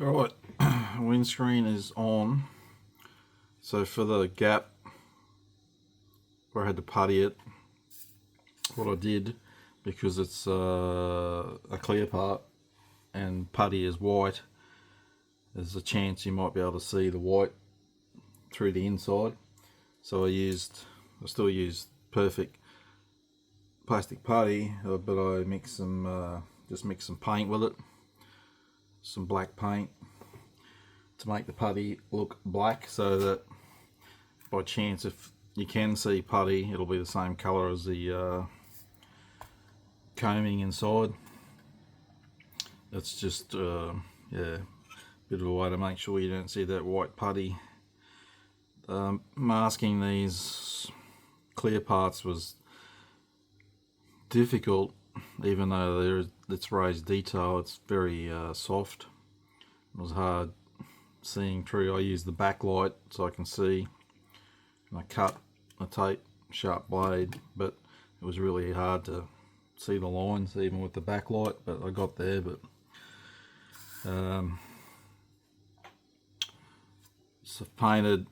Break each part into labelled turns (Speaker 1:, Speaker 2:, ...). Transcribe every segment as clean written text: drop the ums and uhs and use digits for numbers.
Speaker 1: Alright, windscreen is on. So for the gap where I had to putty it, what I did, because it's a clear part and putty is white, there's a chance you might be able to see the white through the inside. So I still used perfect plastic putty, but I just mixed some paint with it, some black paint to make the putty look black, so that by chance if you can see putty, it'll be the same colour as the coaming inside. That's just yeah, bit of a way to make sure you don't see that white putty. Masking these clear parts was difficult, even though it's raised detail. It's very soft. It was hard seeing through. I used the backlight so I can see, and I cut a tape sharp blade, but it was really hard to see the lines even with the backlight, but I got there. But so I've painted,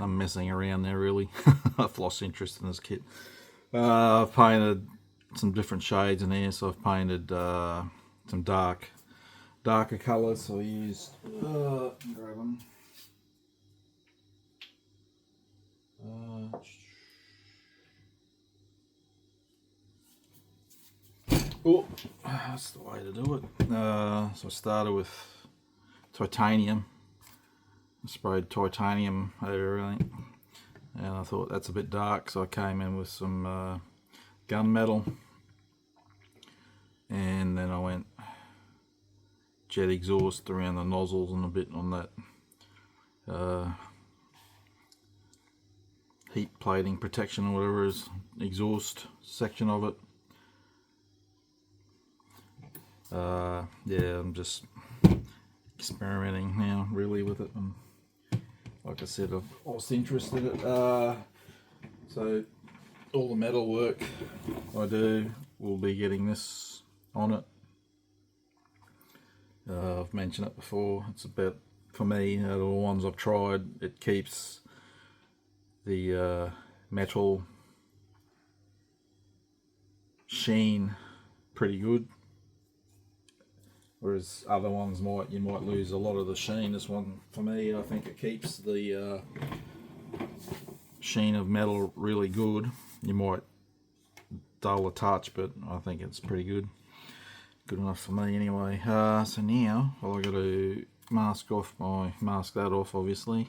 Speaker 1: I'm messing around there really. I've lost interest in this kit. I've painted some different shades in here, so I've painted some darker colours. So I used grab them. Oh, that's the way to do it. So I started with titanium. I sprayed titanium over everything, and I thought that's a bit dark, so I came in with some gunmetal, and then I went jet exhaust around the nozzles and a bit on that heat plating protection or whatever is exhaust section of it. Yeah, I'm just experimenting now really with it, and like I said, I've lost interest in it. So all the metal work I do will be getting this on it. I've mentioned it before, it's about, for me, out of the ones I've tried, it keeps the metal sheen pretty good, whereas other ones you might lose a lot of the sheen. This one, for me, I think it keeps the sheen of metal really good. You might dull a touch, but I think it's pretty good enough for me anyway. So now all I got to mask that off, obviously,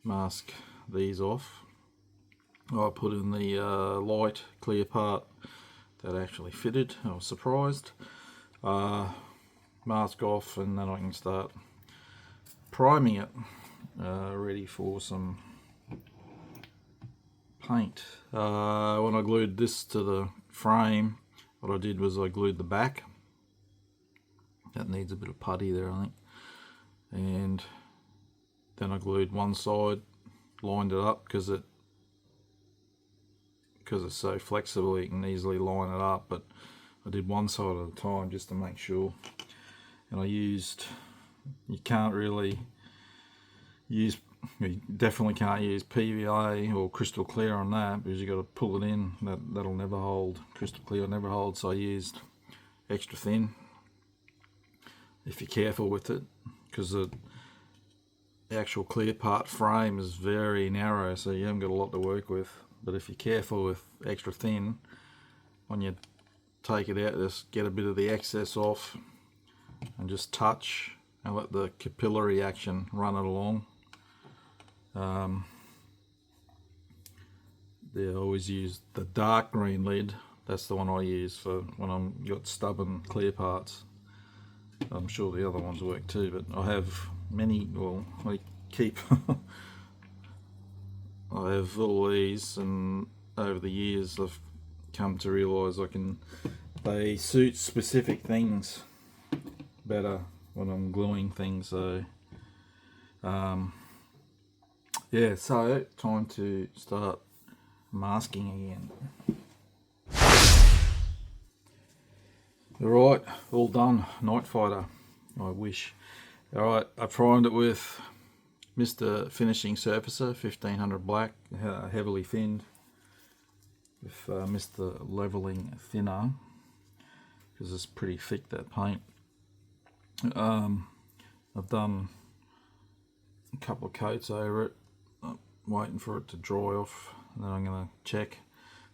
Speaker 1: mask these off. I put in the light clear part that actually fitted. I was surprised. Mask off, and then I can start priming it, ready for some paint. When I glued this to the frame, what I did was I glued the back. That needs a bit of putty there, I think. And then I glued one side, lined it up, because it's so flexible you can easily line it up, but I did one side at a time just to make sure. And you definitely can't use PVA or crystal clear on that, because you got to pull it in. That'll never hold. Crystal clear will never hold. So I used extra thin, if you're careful with it, because the actual clear part frame is very narrow, so you haven't got a lot to work with. But if you're careful with extra thin, when you take it out, just get a bit of the excess off and just touch and let the capillary action run it along. I always use the dark green lead. That's the one I use for when I've got stubborn clear parts. I'm sure the other ones work too, but I have many. Well, I keep I have all these, and over the years I've come to realise they suit specific things better when I'm gluing things. So yeah, so time to start masking again. Alright, all done. Night Fighter. I wish. Alright, I primed it with Mr. Finishing Surfacer 1500 black, heavily thinned, with Mr. Leveling Thinner, because it's pretty thick, that paint. I've done a couple of coats over it. I'm waiting for it to dry off, and then I'm going to check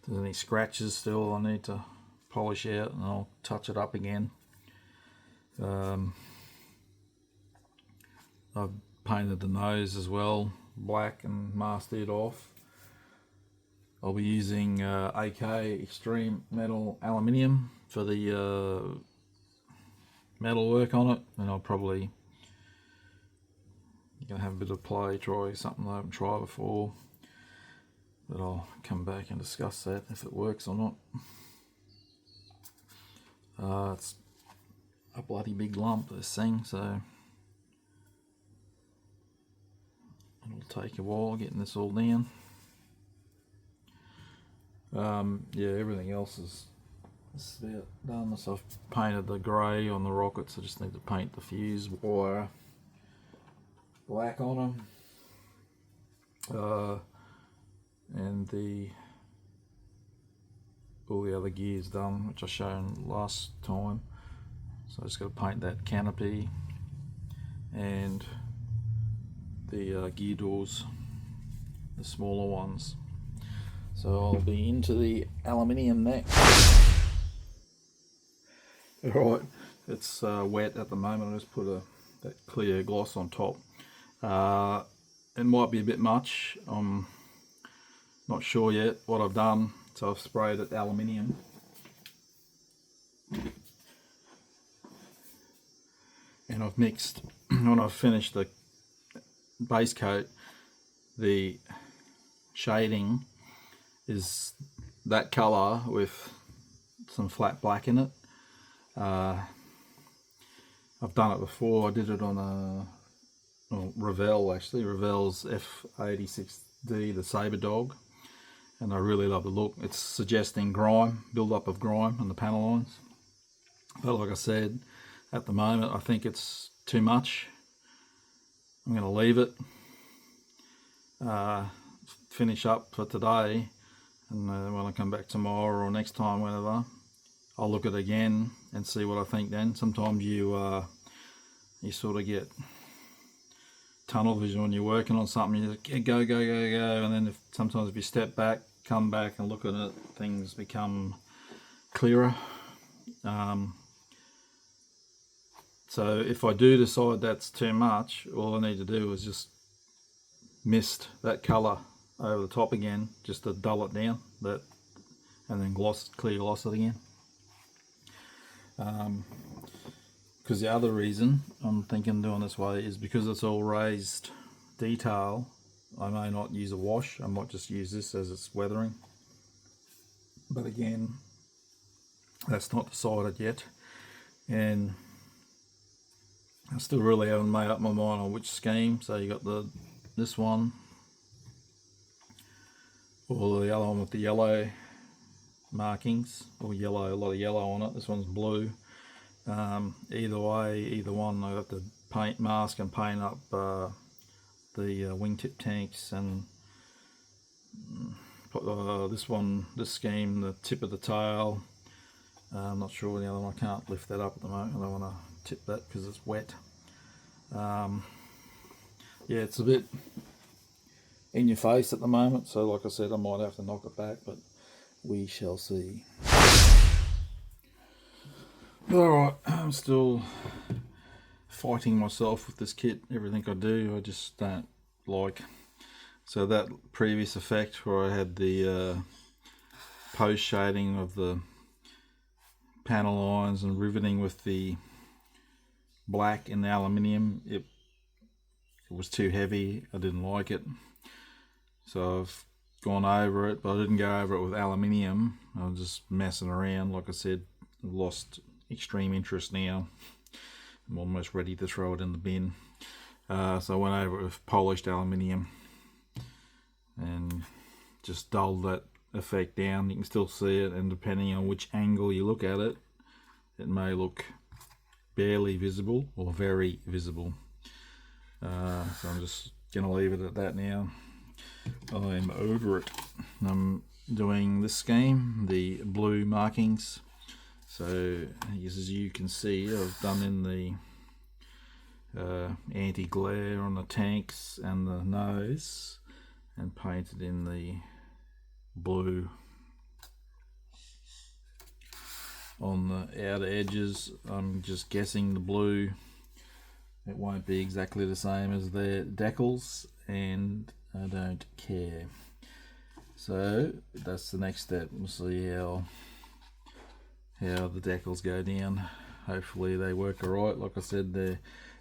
Speaker 1: if there's any scratches still I need to polish out, and I'll touch it up again. I've painted the nose as well black and masked it off. I'll be using AK Extreme Metal Aluminium for the metal work on it, and I'll probably gonna have a bit of play, try something I haven't tried before, but I'll come back and discuss that if it works or not. It's a bloody big lump, this thing, so it'll take a while getting this all down. Yeah, everything else is about done. So I've painted the grey on the rockets. I just need to paint the fuse wire black on them, and all the other gears done, which I shown last time. So I just got to paint that canopy and the gear doors, the smaller ones. So I'll be into the aluminium next. Alright, it's wet at the moment. I just put that clear gloss on top. It might be a bit much. I'm not sure yet what I've done. So I've sprayed it aluminium. And I've mixed, when I've finished the base coat, the shading is that colour with some flat black in it. I've done it before. I did it on Revell, actually. Revell's F-86D, the Sabre Dog, and I really love the look. It's suggesting grime, build-up of grime on the panel lines. But like I said, at the moment I think it's too much. I'm going to leave it, finish up for today, and when I come back tomorrow or next time, whenever, I'll look at it again and see what I think then. Sometimes you sort of get tunnel vision when you're working on something. You just go, and then sometimes if you step back, come back and look at it, things become clearer. So if I do decide that's too much, all I need to do is just mist that colour over the top again, just to dull it down, and then clear gloss it again. Because the other reason I'm thinking doing this way is because it's all raised detail. I may not use a wash. I might just use this as it's weathering. But again, that's not decided yet, and I still really haven't made up my mind on which scheme. So you got this one, or the other one with the yellow markings, or yellow, a lot of yellow on it. This one's blue. Either way, either one, I have to mask and paint up the wingtip tanks, and put this scheme, the tip of the tail. I'm not sure the other one. I can't lift that up at the moment. I don't want to tip that because it's wet. Yeah, it's a bit in your face at the moment, so like I said, I might have to knock it back, but we shall see. Alright, I'm still fighting myself with this kit. Everything I do, I just don't like. So that previous effect where I had the post shading of the panel lines and riveting with the black and the aluminium, it was too heavy. I didn't like it, so I've gone over it, but I didn't go over it with aluminium. I was just messing around. Like I said, I've lost extreme interest now. I'm almost ready to throw it in the bin. So I went over it with polished aluminium and just dulled that effect down. You can still see it, and depending on which angle you look at it, it may look barely visible or very visible. So I'm just going to leave it at that now. I'm over it. I'm doing this scheme, the blue markings. So as you can see, I've done in the anti-glare on the tanks and the nose, and painted in the blue on the outer edges. I'm just guessing the blue, it won't be exactly the same as their decals, and I don't care. So that's the next step. We'll see how the decals go down. Hopefully they work alright. Like I said, the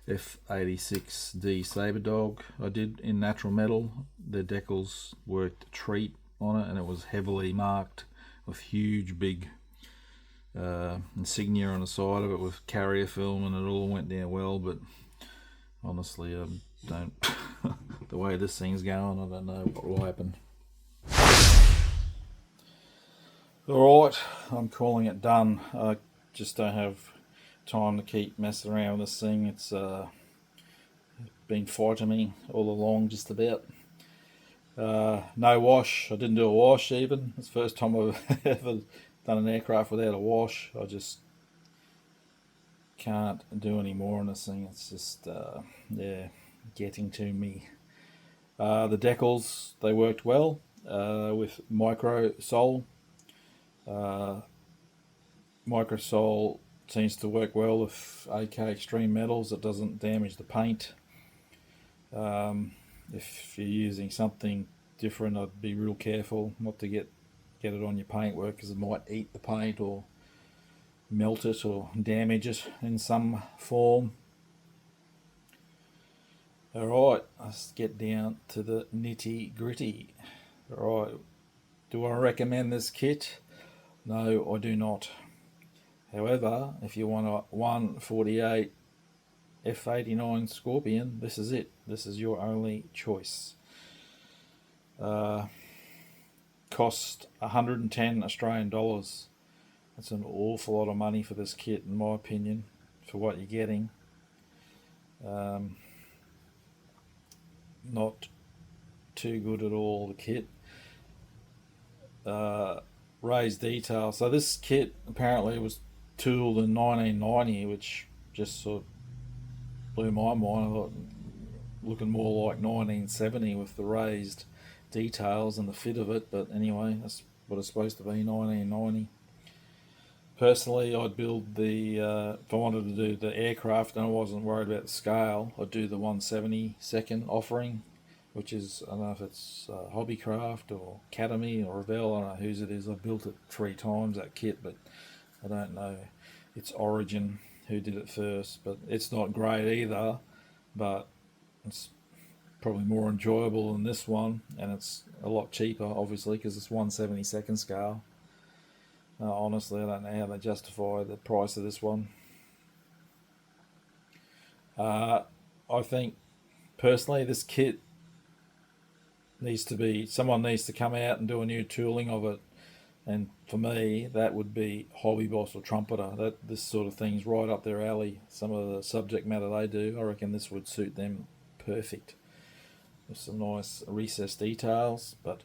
Speaker 1: F-86D Sabre Dog I did in natural metal. The decals worked a treat on it, and it was heavily marked with huge big insignia on the side of it with carrier film, and it all went down well. But honestly, I don't the way this thing's going, I don't know what will happen. Alright, I'm calling it done. I just don't have time to keep messing around with this thing. It's been fighting me all along, just about. No wash. I didn't do a wash even. It's the first time I've ever done an aircraft without a wash. I just can't do any more on this thing. It's just yeah, getting to me. The decals, they worked well with micro sole. Micro sole seems to work well with AK Extreme Metals. It doesn't damage the paint. If you're using something different, I'd be real careful not to get it on your paintwork, because it might eat the paint or melt it or damage it in some form. Alright, let's get down to the nitty gritty. Alright, do I recommend this kit? No, I do not. However, if you want a 148 F-89 Scorpion, this is it. This is your only choice. Cost 110 Australian dollars. That's an awful lot of money for this kit, in my opinion, for what you're getting. Not too good at all, the kit. Raised detail. So this kit apparently was tooled in 1990, which just sort of blew my mind. I thought, looking more like 1970 with the raised details and the fit of it. But anyway, that's what it's supposed to be, 1990. Personally, I'd build the, if I wanted to do the aircraft and I wasn't worried about the scale, I'd do the 172nd offering, which is, I don't know if it's Hobbycraft or Academy or Revell, I don't know whose it is. I've built it 3 times, that kit, but I don't know its origin, who did it first. But it's not great either, but it's probably more enjoyable than this one, and it's a lot cheaper, obviously, because it's 1/72nd scale. Honestly, I don't know how they justify the price of this one. I think, personally, this kit needs to be, someone needs to come out and do a new tooling of it, and for me, that would be Hobby Boss or Trumpeter. This sort of thing's right up their alley. Some of the subject matter they do, I reckon this would suit them perfect. With some nice recessed details, but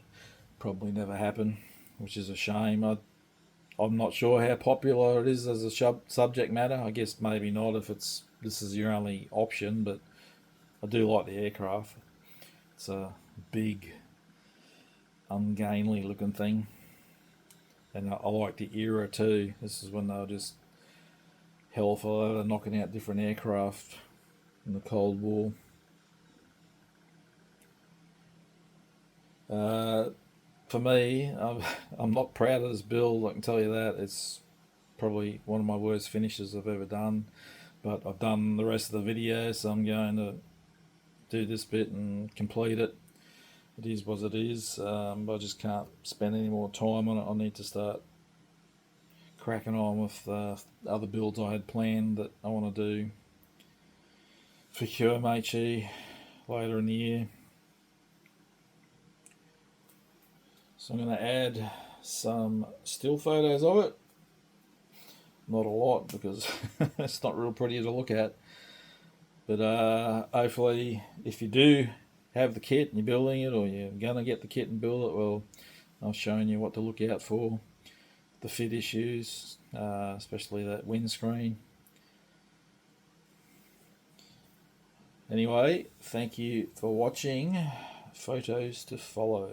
Speaker 1: probably never happen, which is a shame. I'm not sure how popular it is as a subject matter. I guess maybe not if this is your only option, but I do like the aircraft. It's a big, ungainly looking thing, and I like the era too. This is when they were just hellfire, knocking out different aircraft in the Cold War. For me, I'm not proud of this build, I can tell you that. It's probably one of my worst finishes I've ever done, but I've done the rest of the video, so I'm going to do this bit and complete it. It is what it is. I just can't spend any more time on it. I need to start cracking on with other builds I had planned that I want to do for QMHE later in the year. So I'm going to add some still photos of it. not a lot because it's not real pretty to look at. But hopefully, if you do have the kit and you're building it, or you're gonna get the kit and build it, well, I've shown you what to look out for, the fit issues, especially that windscreen. Anyway, thank you for watching. Photos to follow.